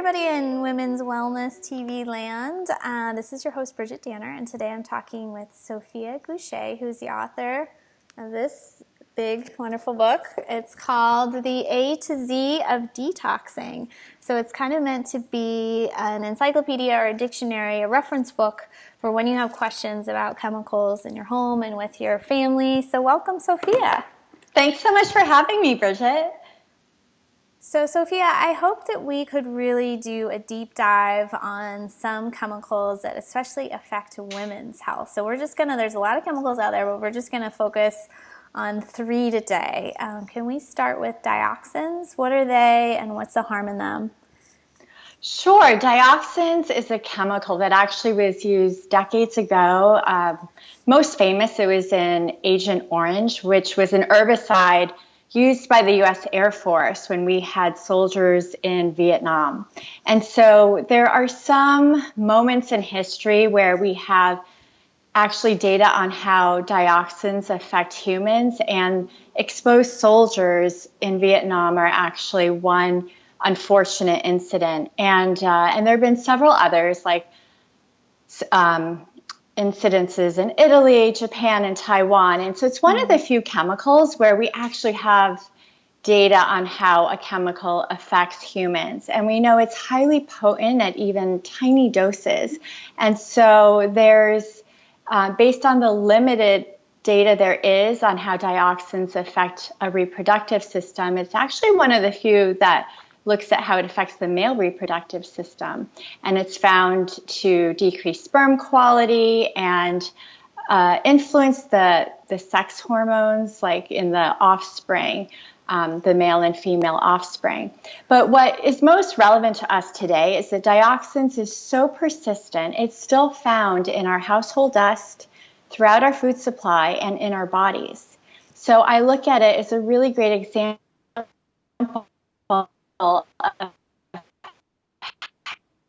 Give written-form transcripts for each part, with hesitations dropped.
everybody in Women's Wellness TV land. This is your host, Bridget Danner, and today I'm talking with Sophia Gushee, who's the author of this big, wonderful book. It's called The A to Z of Detoxing. So it's kind of meant to be an encyclopedia or a dictionary, a reference book for when you have questions about chemicals in your home and with your family. So welcome, Sophia. Thanks so much for having me, Bridget. So, Sophia, I hope that we could really do a deep dive on some chemicals that especially affect women's health. So there's a lot of chemicals out there, but we're just going to focus on 3 today. Can we start with dioxins? What are they and what's the harm in them? Sure. Dioxins is a chemical that actually was used decades ago. Most famous, it was in Agent Orange, which was an herbicide used by the U.S. Air Force when we had soldiers in Vietnam. And so there are some moments in history where we have actually data on how dioxins affect humans, and exposed soldiers in Vietnam are actually one unfortunate incident. And there have been several others, like incidences in Italy, Japan, and Taiwan. And so it's one of the few chemicals where we actually have data on how a chemical affects humans. And we know it's highly potent at even tiny doses. And so there's, based on the limited data there is on how dioxins affect a reproductive system, it's actually one of the few that looks at how it affects the male reproductive system. And it's found to decrease sperm quality and influence the sex hormones, like in the offspring, the male and female offspring. But what is most relevant to us today is that dioxins is so persistent, it's still found in our household dust, throughout our food supply, and in our bodies. So I look at it as a really great example of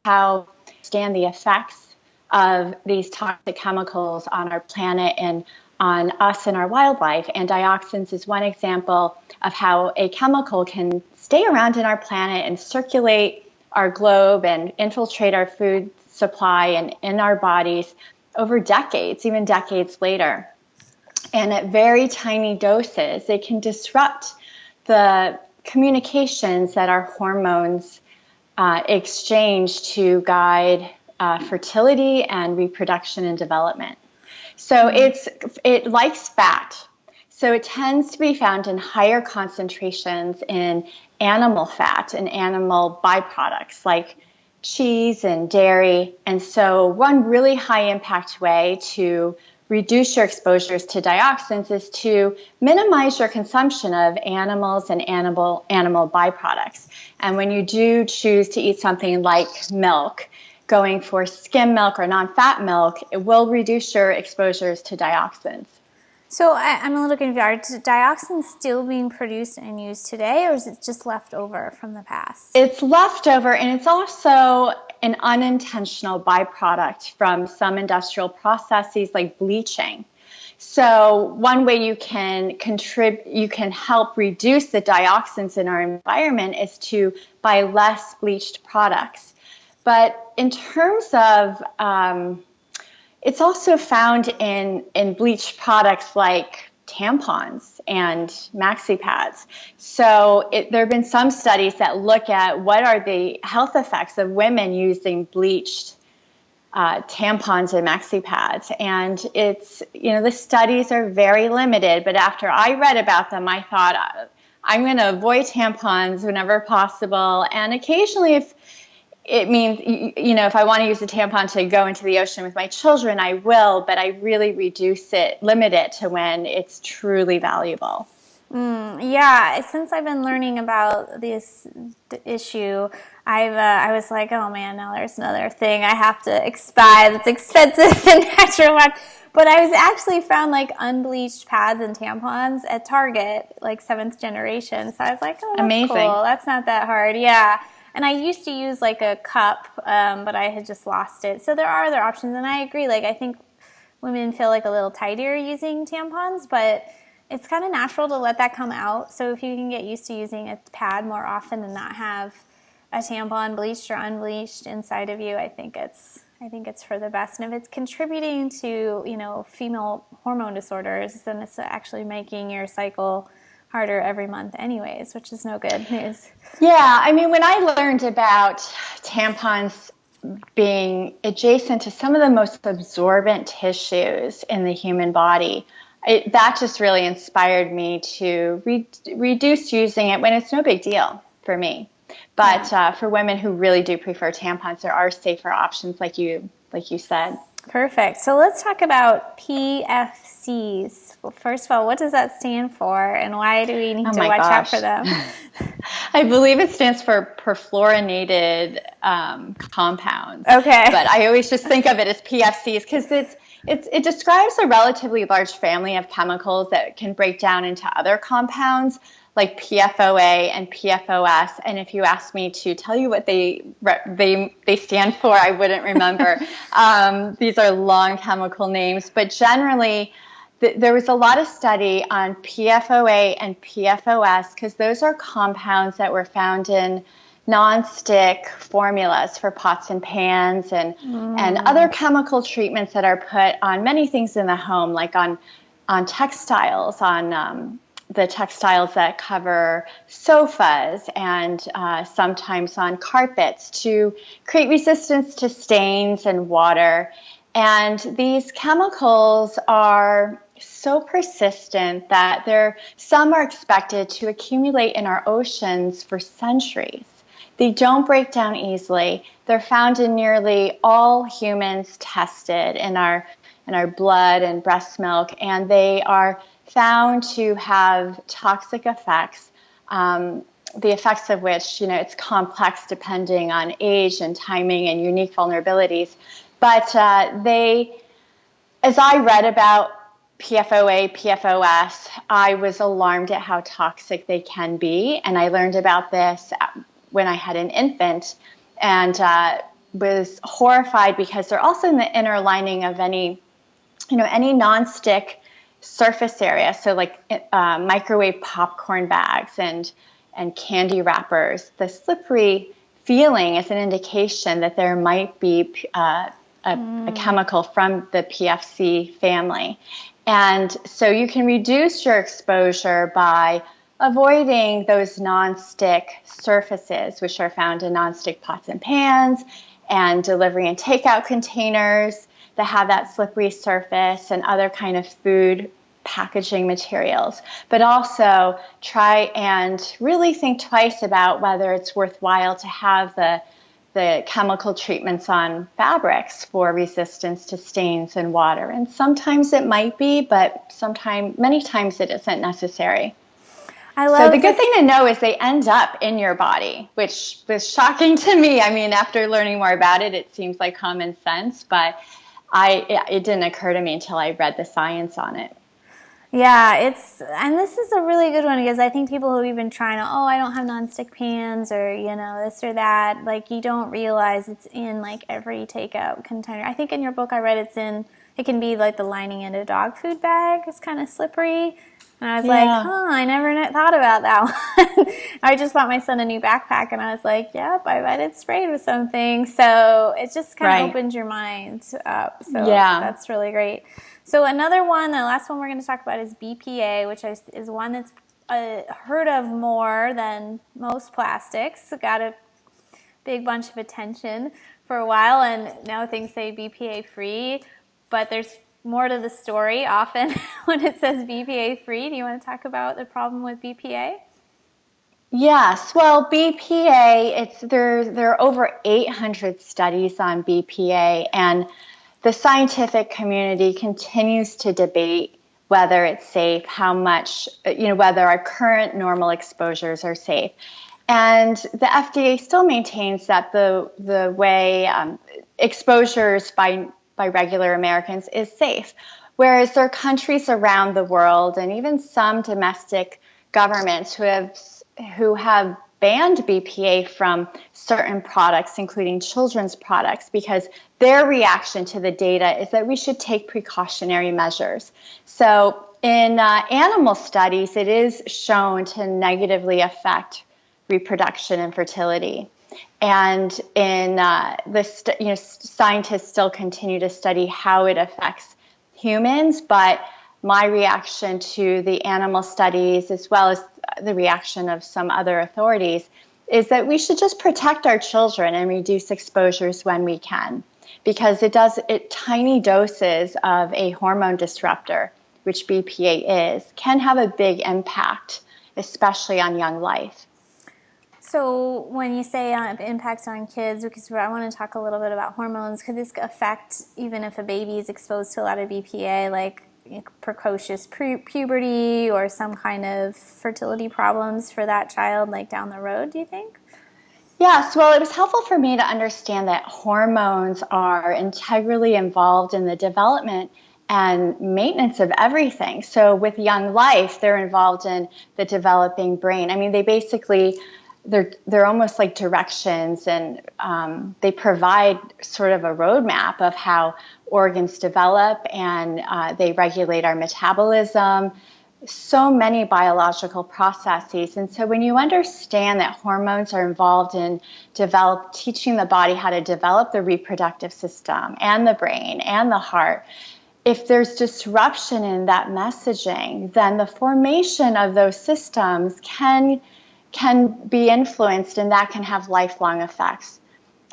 how we understand the effects of these toxic chemicals on our planet and on us and our wildlife. And dioxins is one example of how a chemical can stay around in our planet and circulate our globe and infiltrate our food supply and in our bodies over decades, even decades later. And at very tiny doses, it can disrupt the communications that our hormones exchange to guide fertility and reproduction and development. So it likes fat. So it tends to be found in higher concentrations in animal fat and animal byproducts like cheese and dairy. And so one really high impact way to reduce your exposures to dioxins is to minimize your consumption of animals and animal byproducts. And when you do choose to eat something like milk, going for skim milk or non-fat milk, it will reduce your exposures to dioxins. So I'm a little confused. Are dioxins still being produced and used today, or is it just left over from the past? It's left over, and it's also an unintentional byproduct from some industrial processes like bleaching. So one way you can help reduce the dioxins in our environment is to buy less bleached products. But in terms of it's also found in bleached products like tampons and maxi pads. So there have been some studies that look at what are the health effects of women using bleached tampons and maxi pads. And it's, the studies are very limited, but after I read about them, I thought I'm going to avoid tampons whenever possible. And occasionally if it means, if I want to use a tampon to go into the ocean with my children, I will, but I really limit it to when it's truly valuable. Yeah, since I've been learning about this issue, I was like, oh man, now there's another thing I have to buy that's expensive and natural. But I was actually found like unbleached pads and tampons at Target, like 7th generation. So I was like, oh, that's amazing. Cool. That's not that hard. Yeah. And I used to use like a cup, but I had just lost it. So there are other options, and I agree. Like I think women feel like a little tighter using tampons, but it's kind of natural to let that come out. So if you can get used to using a pad more often and not have a tampon, bleached or unbleached, inside of you, I think it's for the best. And if it's contributing to, female hormone disorders, then it's actually making your cycle harder every month anyways, which is no good news. Yeah, I mean, when I learned about tampons being adjacent to some of the most absorbent tissues in the human body, that just really inspired me to reduce using it when it's no big deal for me. But for women who really do prefer tampons, there are safer options, like you said. Perfect. So let's talk about PFCs. Well, first of all, what does that stand for, and why do we need to watch out for them? I believe it stands for perfluorinated compounds. Okay. But I always just think of it as PFCs because it describes a relatively large family of chemicals that can break down into other compounds like PFOA and PFOS. And if you asked me to tell you what they stand for, I wouldn't remember. These are long chemical names, but generally there was a lot of study on PFOA and PFOS because those are compounds that were found in nonstick formulas for pots and pans and other chemical treatments that are put on many things in the home, like on textiles, on the textiles that cover sofas and sometimes on carpets to create resistance to stains and water. And these chemicals are so persistent that some are expected to accumulate in our oceans for centuries. They don't break down easily. They're found in nearly all humans tested in our blood and breast milk, and they are found to have toxic effects, the effects of which, it's complex depending on age and timing and unique vulnerabilities. But as I read about PFOA, PFOS, I was alarmed at how toxic they can be. And I learned about this when I had an infant and was horrified because they're also in the inner lining of any nonstick surface area. So like microwave popcorn bags and candy wrappers. The slippery feeling is an indication that there might be a chemical from the PFC family. And so you can reduce your exposure by avoiding those nonstick surfaces, which are found in nonstick pots and pans and delivery and takeout containers that have that slippery surface and other kind of food packaging materials. But also try and really think twice about whether it's worthwhile to have the chemical treatments on fabrics for resistance to stains and water. And sometimes it might be, but many times it isn't necessary. So the good thing to know is they end up in your body, which was shocking to me. I mean, after learning more about it, it seems like common sense, but it didn't occur to me until I read the science on it. Yeah, and this is a really good one because I think people who've been trying to, I don't have nonstick pans or, this or that, like you don't realize it's in like every takeout container. I think in your book I read it can be like the lining in a dog food bag. It's kind of slippery. And I was like, I never thought about that one. I just bought my son a new backpack and I was like, yep, I bet it's sprayed with something. So it just kind of opens your mind up. So that's really great. So another one, the last one we're going to talk about is BPA, which is one that's heard of more than most plastics. It got a big bunch of attention for a while, and now things say BPA free, but there's more to the story often when it says BPA free. Do you want to talk about the problem with BPA? Yes. Well, BPA, there are over 800 studies on BPA, and the scientific community continues to debate whether it's safe, how much, whether our current normal exposures are safe. And the FDA still maintains that the way exposures by regular Americans is safe, whereas there are countries around the world and even some domestic governments who have banned BPA from certain products, including children's products, because their reaction to the data is that we should take precautionary measures. So in animal studies, it is shown to negatively affect reproduction and fertility. And scientists still continue to study how it affects humans, but my reaction to the animal studies, as well as the reaction of some other authorities, is that we should just protect our children and reduce exposures when we can, because tiny doses of a hormone disruptor, which BPA is, can have a big impact, especially on young life. So when you say impacts on kids, because I want to talk a little bit about hormones, could this affect even if a baby is exposed to a lot of BPA, like precocious puberty or some kind of fertility problems for that child, like down the road, do you think? Yes, well, it was helpful for me to understand that hormones are integrally involved in the development and maintenance of everything. So with young life, they're involved in the developing brain. I mean, they're almost like directions, and they provide sort of a roadmap of how organs develop, and they regulate our metabolism. So many biological processes. And so when you understand that hormones are involved in teaching the body how to develop the reproductive system and the brain and the heart, if there's disruption in that messaging, then the formation of those systems can be influenced, and that can have lifelong effects.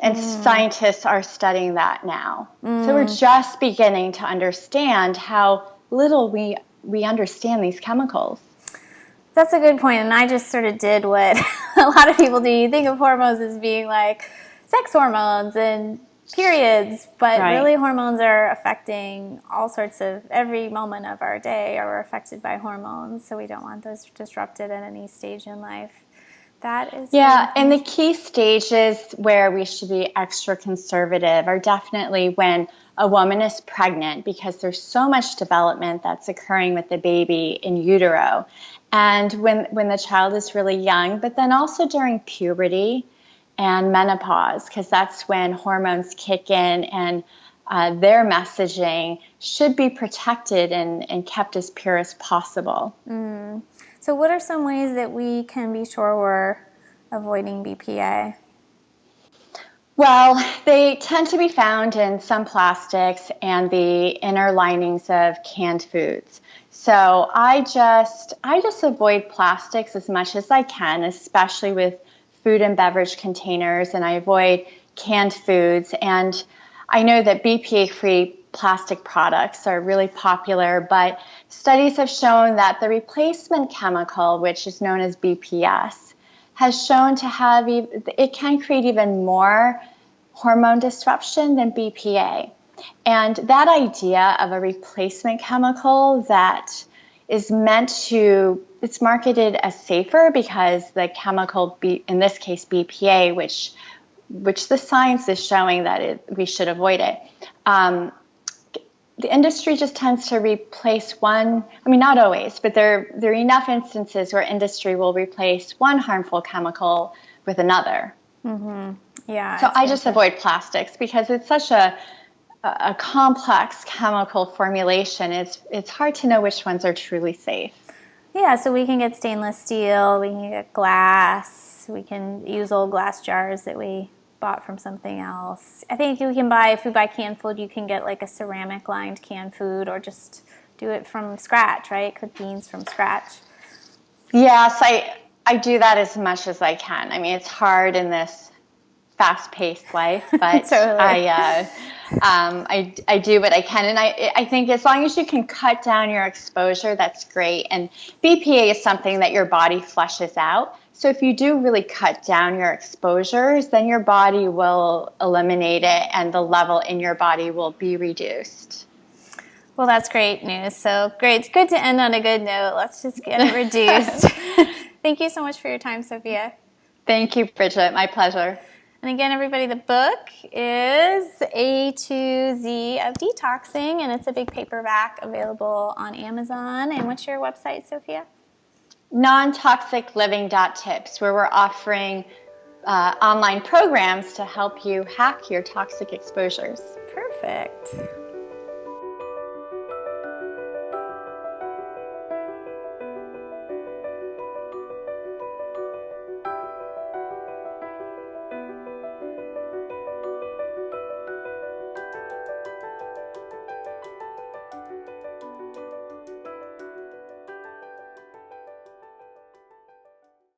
And scientists are studying that now. So we're just beginning to understand how little we understand these chemicals. That's a good point, and I just sort of did what a lot of people do. You think of hormones as being like sex hormones and periods, but really hormones are affecting all sorts of, every moment of our day are affected by hormones, so we don't want those disrupted at any stage in life. That is and the key stages where we should be extra conservative are definitely when a woman is pregnant, because there's so much development that's occurring with the baby in utero, and when the child is really young, but then also during puberty and menopause, because that's when hormones kick in, and their messaging should be protected and kept as pure as possible. So what are some ways that we can be sure we're avoiding BPA? Well, they tend to be found in some plastics and the inner linings of canned foods. So I just avoid plastics as much as I can, especially with food and beverage containers, and I avoid canned foods. And I know that BPA-free plastic products are really popular, but studies have shown that the replacement chemical, which is known as BPS, has shown to it can create even more hormone disruption than BPA. And that idea of a replacement chemical that is it's marketed as safer because the chemical, in this case BPA, which the science is showing that we should avoid it. The industry just tends to replace one, I mean, not always, but there are enough instances where industry will replace one harmful chemical with another. Yeah. So I just avoid plastics because it's such a complex chemical formulation. It's hard to know which ones are truly safe. Yeah, so we can get stainless steel, we can get glass, we can use old glass jars that we bought from something else. I think if you buy canned food, you can get like a ceramic lined canned food, or just do it from scratch, right? Cook beans from scratch. Yes, I do that as much as I can. I mean, it's hard in this fast-paced life, but Totally. I do what I can, and I think as long as you can cut down your exposure, that's great. And BPA is something that your body flushes out. So if you do really cut down your exposures, then your body will eliminate it, and the level in your body will be reduced. Well, that's great news. So great. It's good to end on a good note. Let's just get it reduced. Thank you so much for your time, Sophia. Thank you, Bridget. My pleasure. And again, everybody, the book is A to Z of Detoxing, and it's a big paperback available on Amazon. And what's your website, Sophia? nontoxicliving.tips, where we're offering online programs to help you hack your toxic exposures. Perfect.